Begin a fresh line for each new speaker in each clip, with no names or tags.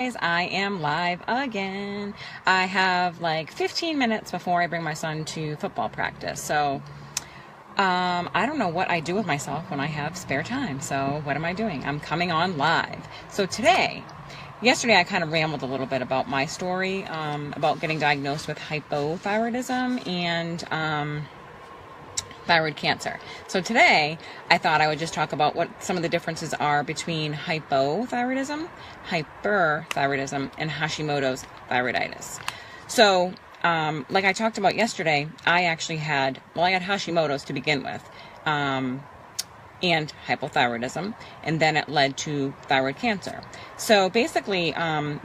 I am live again. I have like 15 minutes before I bring my son to football practice. So I don't know what I do with myself when I have spare time. So what am I doing? I'm coming on live. So yesterday I kind of rambled a little bit about my story, about getting diagnosed with hypothyroidism and thyroid cancer. So today, I thought I would just talk about what some of the differences are between hypothyroidism, hyperthyroidism, and Hashimoto's thyroiditis. So, like I talked about yesterday, I had Hashimoto's to begin with, and hypothyroidism, and then it led to thyroid cancer. So basically,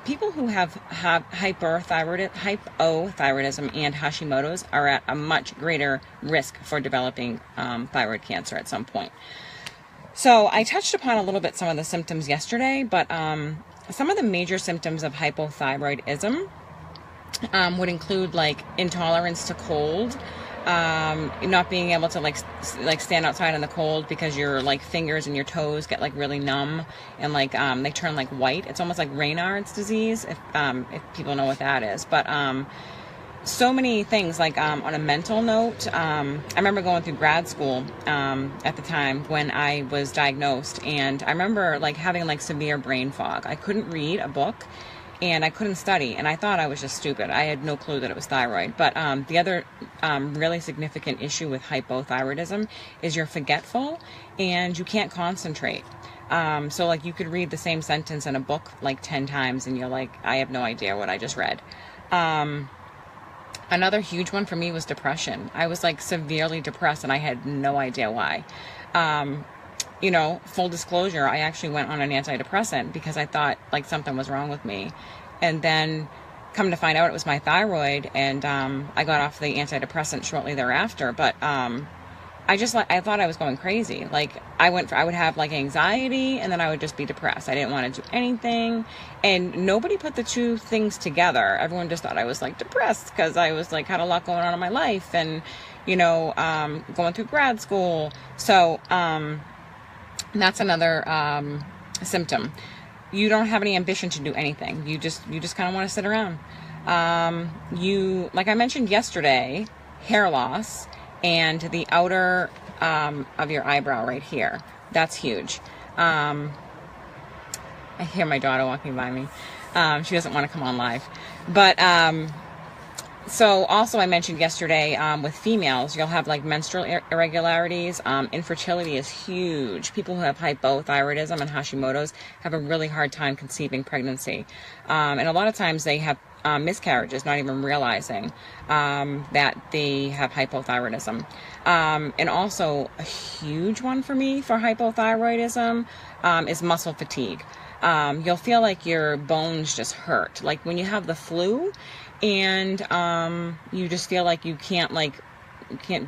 people who have hypothyroidism and Hashimoto's are at a much greater risk for developing thyroid cancer at some point. So I touched upon a little bit some of the symptoms yesterday, but some of the major symptoms of hypothyroidism would include like intolerance to cold, not being able to like stand outside in the cold because your like fingers and your toes get like really numb and like they turn like white. It's almost like Raynaud's disease, if people know what that is. But so many things, like on a mental note, I remember going through grad school at the time when I was diagnosed, and I remember like having like severe brain fog. I couldn't read a book and I couldn't study, and I thought I was just stupid. I had no clue that it was thyroid. But the other really significant issue with hypothyroidism is you're forgetful and you can't concentrate. So like you could read the same sentence in a book like 10 times and you're like, I have no idea what I just read. Another huge one for me was depression. I was like severely depressed and I had no idea why. Full disclosure, I actually went on an antidepressant because I thought like something was wrong with me. And then come to find out it was my thyroid, and I got off the antidepressant shortly thereafter. But I thought I was going crazy. Like I would have like anxiety, and then I would just be depressed. I didn't want to do anything, and nobody put the two things together. Everyone just thought I was like depressed because I was like had a lot going on in my life, and going through grad school. So that's another symptom. You don't have any ambition to do anything. You just kind of want to sit around. Like I mentioned yesterday, hair loss and the outer of your eyebrow right here. That's huge. I hear my daughter walking by me. She doesn't want to come on live. But so also I mentioned yesterday with females, you'll have like menstrual irregularities. Infertility is huge. People who have hypothyroidism and Hashimoto's have a really hard time conceiving pregnancy. And a lot of times they have miscarriages, not even realizing that they have hypothyroidism. And also a huge one for me for hypothyroidism is muscle fatigue. You'll feel like your bones just hurt. Like when you have the flu and you just feel like you can't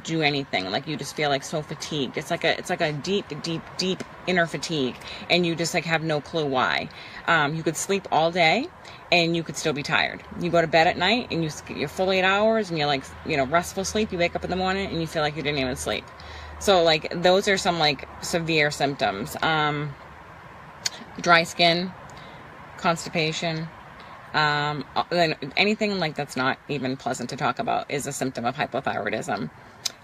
do anything. Like you just feel like so fatigued. It's like a deep inner fatigue, and you just like have no clue why. You could sleep all day and you could still be tired. You go to bed at night and you're full 8 hours and you're like, restful sleep. You wake up in the morning and you feel like you didn't even sleep. So like those are some like severe symptoms. Dry skin, constipation, then anything like that's not even pleasant to talk about is a symptom of hypothyroidism.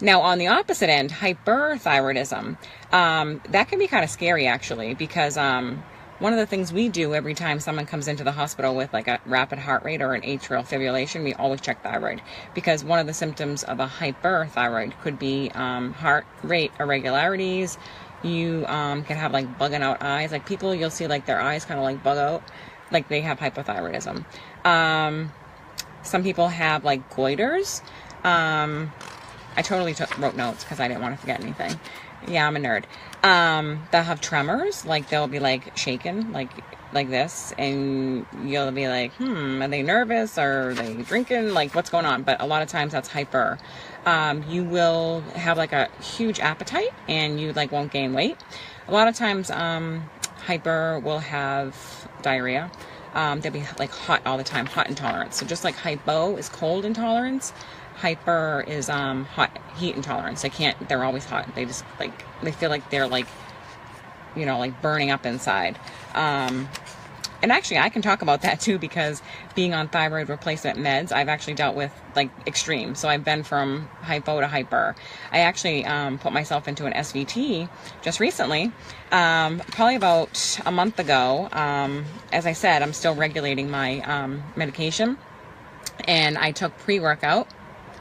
Now, on the opposite end, hyperthyroidism, that can be kind of scary actually, because one of the things we do every time someone comes into the hospital with like a rapid heart rate or an atrial fibrillation, we always check thyroid, because one of the symptoms of a hyperthyroid could be heart rate irregularities. You can have like bugging out eyes. Like people, you'll see like their eyes kind of like bug out, like they have hypothyroidism. Some people have like goiters. I totally wrote notes because I didn't want to forget anything. Yeah, I'm a nerd. They'll have tremors, like they'll be like shaken, like this, and you'll be like, are they nervous or are they drinking? Like what's going on? But a lot of times that's hyper. You will have like a huge appetite and you like won't gain weight. A lot of times, hyper will have diarrhea. They'll be like hot all the time, hot intolerance. So just like hypo is cold intolerance, hyper is hot heat intolerance. They're always hot. They just they feel like they're like, like burning up inside. And and actually I can talk about that too, because being on thyroid replacement meds, I've actually dealt with like extreme. So I've been from hypo to hyper. I actually put myself into an SVT just recently, probably about a month ago. As I said, I'm still regulating my medication, and I took pre-workout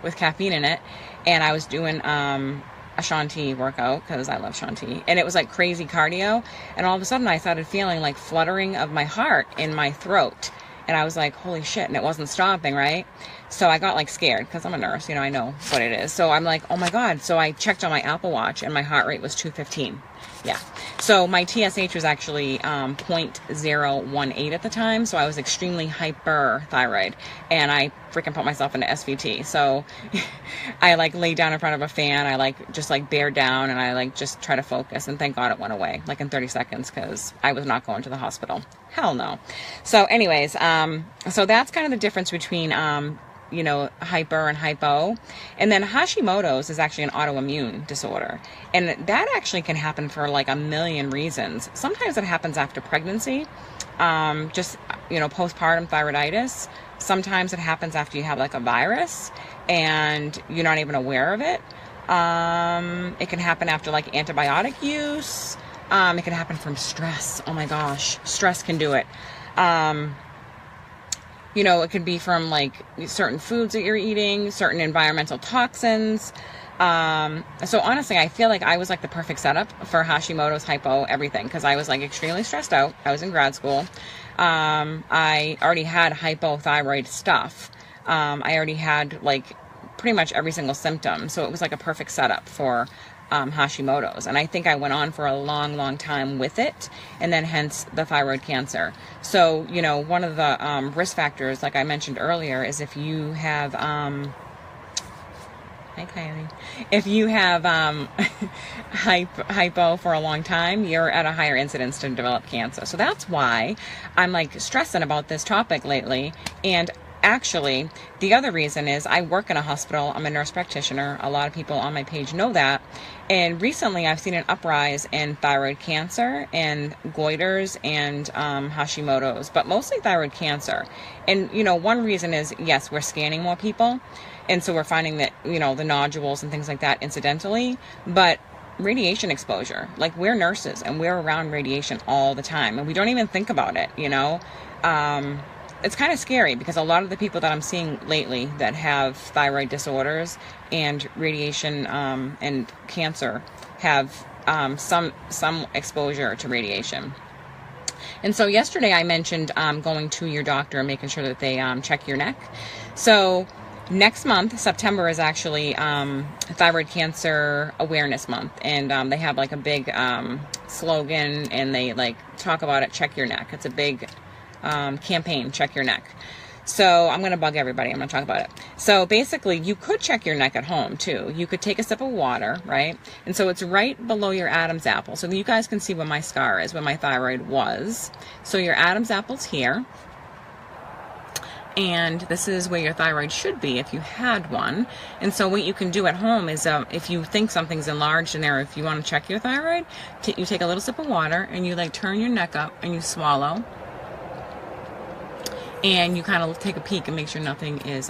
with caffeine in it, and I was doing a Shanti workout because I love Shanti, and it was like crazy cardio, and all of a sudden I started feeling like fluttering of my heart in my throat, and I was like, holy shit, and it wasn't stopping, right? So I got like scared because I'm a nurse, I know what it is. So I'm like, oh my God. So I checked on my Apple Watch and my heart rate was 215. Yeah. So my TSH was actually 0.018 at the time. So I was extremely hyperthyroid, and I freaking put myself into SVT. So I like laid down in front of a fan. I like just like bear down, and I like just try to focus, and thank God it went away like in 30 seconds because I was not going to the hospital. Hell no. So anyways, so that's kind of the difference between hyper and hypo. And then Hashimoto's is actually an autoimmune disorder. And that actually can happen for like a million reasons. Sometimes it happens after pregnancy, postpartum thyroiditis. Sometimes it happens after you have like a virus and you're not even aware of it. It can happen after like antibiotic use. It can happen from stress. Oh my gosh, stress can do it. It could be from like certain foods that you're eating, certain environmental toxins. So honestly, I feel like I was like the perfect setup for Hashimoto's, hypo, everything, because I was like extremely stressed out. I was in grad school. I already had hypothyroid stuff. I already had like pretty much every single symptom. So it was like a perfect setup for Hashimoto's. And I think I went on for a long, long time with it, and then hence the thyroid cancer. So, one of the risk factors, like I mentioned earlier, is if you have, hi Kylie, if you have hypo for a long time, you're at a higher incidence to develop cancer. So that's why I'm like stressing about this topic lately. And actually, the other reason is I work in a hospital. I'm a nurse practitioner. A lot of people on my page know that. And recently I've seen an uprise in thyroid cancer and goiters and Hashimoto's, but mostly thyroid cancer. And, one reason is, yes, we're scanning more people. And so we're finding that, the nodules and things like that incidentally, but radiation exposure, like we're nurses and we're around radiation all the time and we don't even think about it, It's kind of scary because a lot of the people that I'm seeing lately that have thyroid disorders and radiation and cancer have some exposure to radiation. And so yesterday I mentioned going to your doctor and making sure that they check your neck. So next month, September, is actually Thyroid Cancer Awareness Month. And they have like a big slogan, and they like talk about it, check your neck. It's a big campaign, check your neck. So I'm going to bug everybody. I'm going to talk about it. So basically, you could check your neck at home too. You could take a sip of water, right? And so it's right below your Adam's apple. So you guys can see where my scar is, where my thyroid was. So your Adam's apple's here. And this is where your thyroid should be if you had one. And so what you can do at home is if you think something's enlarged in there, if you want to check your thyroid, you take a little sip of water and you like turn your neck up and you swallow. And you kind of take a peek and make sure nothing is,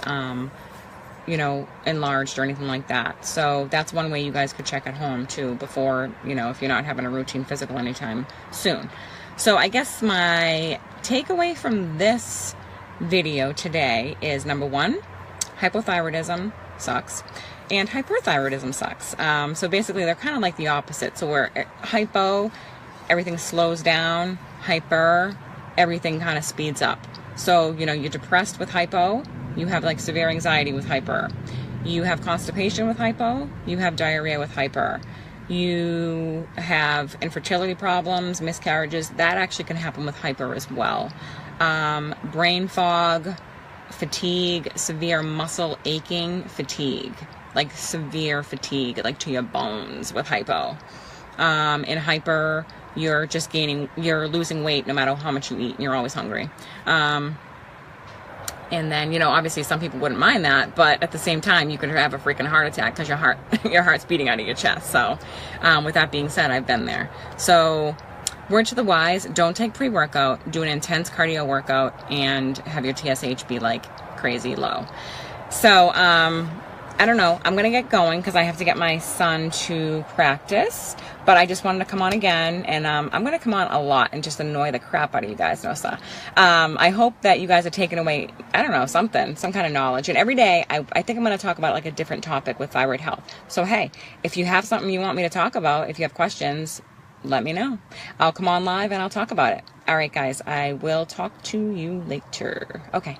enlarged or anything like that. So that's one way you guys could check at home too before, if you're not having a routine physical anytime soon. So I guess my takeaway from this video today is, number one, hypothyroidism sucks and hyperthyroidism sucks. So basically they're kind of like the opposite. So where hypo, everything slows down. Hyper, everything kind of speeds up. So, you're depressed with hypo, you have like severe anxiety with hyper. You have constipation with hypo, you have diarrhea with hyper. You have infertility problems, miscarriages, that actually can happen with hyper as well. Brain fog, fatigue, severe muscle aching, fatigue, like severe fatigue, like to your bones with hypo. In hyper, you're losing weight no matter how much you eat, and you're always hungry. And then, obviously some people wouldn't mind that, but at the same time, you could have a freaking heart attack because your heart's beating out of your chest. So, with that being said, I've been there. So, word to the wise, don't take pre-workout, do an intense cardio workout, and have your TSH be like crazy low. So, I don't know. I'm going to get going because I have to get my son to practice. But I just wanted to come on again. And I'm going to come on a lot and just annoy the crap out of you guys, Nosa. I hope that you guys are taking away, I don't know, some kind of knowledge. And every day, I think I'm going to talk about like a different topic with thyroid health. So, hey, if you have something you want me to talk about, if you have questions, let me know. I'll come on live and I'll talk about it. All right, guys. I will talk to you later. Okay.